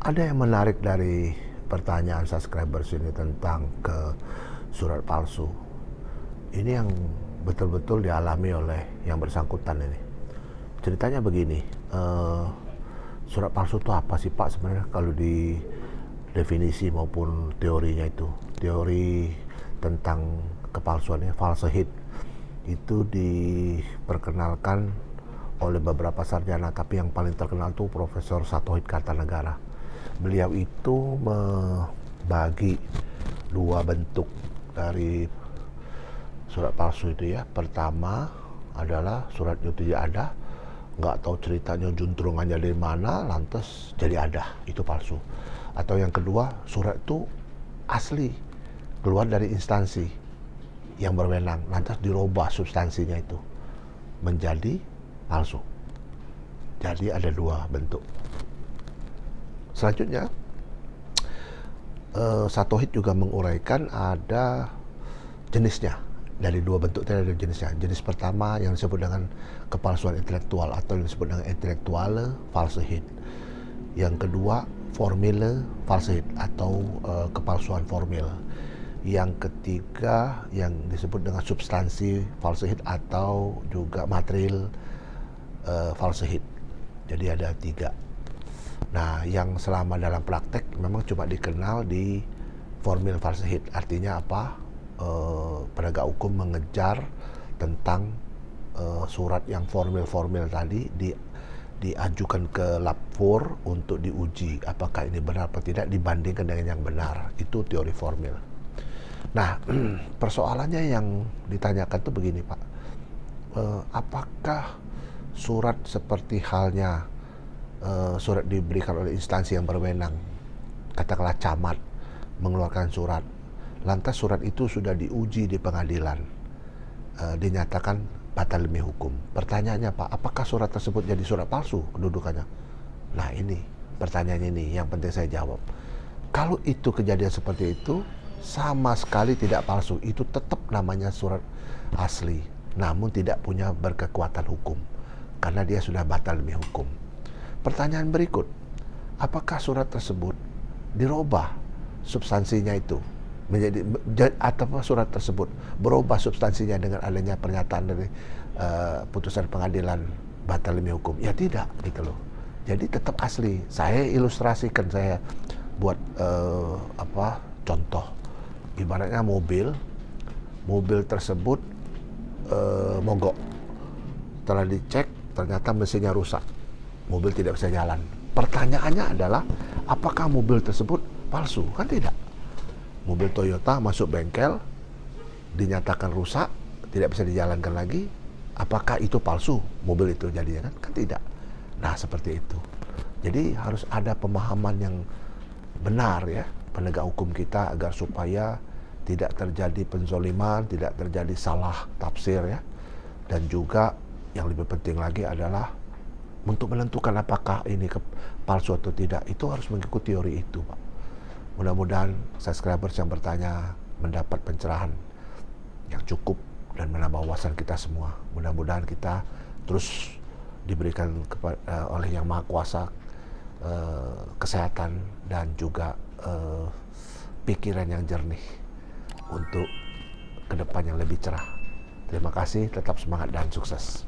Ada yang menarik dari pertanyaan subscribers ini tentang surat palsu. Ini yang betul-betul dialami oleh yang bersangkutan ini. Ceritanya begini, surat palsu itu apa sih Pak sebenarnya kalau di definisi maupun teorinya itu? Teori tentang kepalsuannya, falsehood, itu diperkenalkan oleh beberapa sarjana, tapi yang paling terkenal tuh Profesor Satohit Kartanegara. Beliau itu membagi dua bentuk dari surat palsu itu ya. Pertama adalah surat itu tidak ada, nggak tahu ceritanya juntrungannya dari mana, lantas jadi ada, itu palsu. Atau yang kedua, surat itu asli, keluar dari instansi yang berwenang, lantas dirubah substansinya itu menjadi palsu. Jadi ada dua bentuk. Selanjutnya, Satohit juga menguraikan ada jenisnya. Dari dua bentuk tadi ada jenisnya. Jenis pertama yang disebut dengan kepalsuan intelektual atau yang disebut dengan intelektuale falsehood. Yang kedua, formile falsehood atau kepalsuan formil. Yang ketiga yang disebut dengan substansi falsehood atau juga material falsehood. Jadi ada tiga. Nah, yang selama dalam praktek memang cuma dikenal di formil falsehood. Artinya apa? Penegak hukum mengejar tentang surat yang formil-formil tadi diajukan ke lab 4 untuk diuji apakah ini benar atau tidak dibandingkan dengan yang benar. Itu teori formil. Nah, persoalannya yang ditanyakan tuh begini Pak, apakah surat seperti halnya surat diberikan oleh instansi yang berwenang, katakanlah camat mengeluarkan surat, lantas surat itu sudah diuji di pengadilan, dinyatakan batal demi hukum. Pertanyaannya Pak, apakah surat tersebut jadi surat palsu kedudukannya? Nah ini pertanyaannya ini yang penting saya jawab. Kalau itu kejadian seperti itu, sama sekali tidak palsu, itu tetap namanya surat asli, namun tidak punya berkekuatan hukum karena dia sudah batal demi hukum. Pertanyaan berikut, apakah surat tersebut dirubah substansinya itu menjadi, atau surat tersebut berubah substansinya dengan adanya pernyataan dari putusan pengadilan batal demi hukum? Ya tidak, gitu loh. Jadi tetap asli. Saya ilustrasikan, saya buat contoh. Ibaratnya mobil tersebut mogok. Setelah dicek ternyata mesinnya rusak, mobil tidak bisa jalan. Pertanyaannya adalah, apakah mobil tersebut palsu? Kan tidak. Mobil Toyota masuk bengkel, dinyatakan rusak, tidak bisa dijalankan lagi. Apakah itu palsu mobil itu jadinya? Kan tidak. Nah seperti itu. Jadi harus ada pemahaman yang benar ya penegak hukum kita agar supaya tidak terjadi penzoliman, tidak terjadi salah tafsir ya. Dan juga yang lebih penting lagi adalah untuk menentukan apakah ini palsu atau tidak, itu harus mengikuti teori itu Pak. Mudah-mudahan subscribers yang bertanya mendapat pencerahan yang cukup dan menambah wawasan kita semua. Mudah-mudahan kita terus diberikan oleh Yang Maha Kuasa kesehatan dan juga pikiran yang jernih untuk ke depan yang lebih cerah. Terima kasih, tetap semangat dan sukses.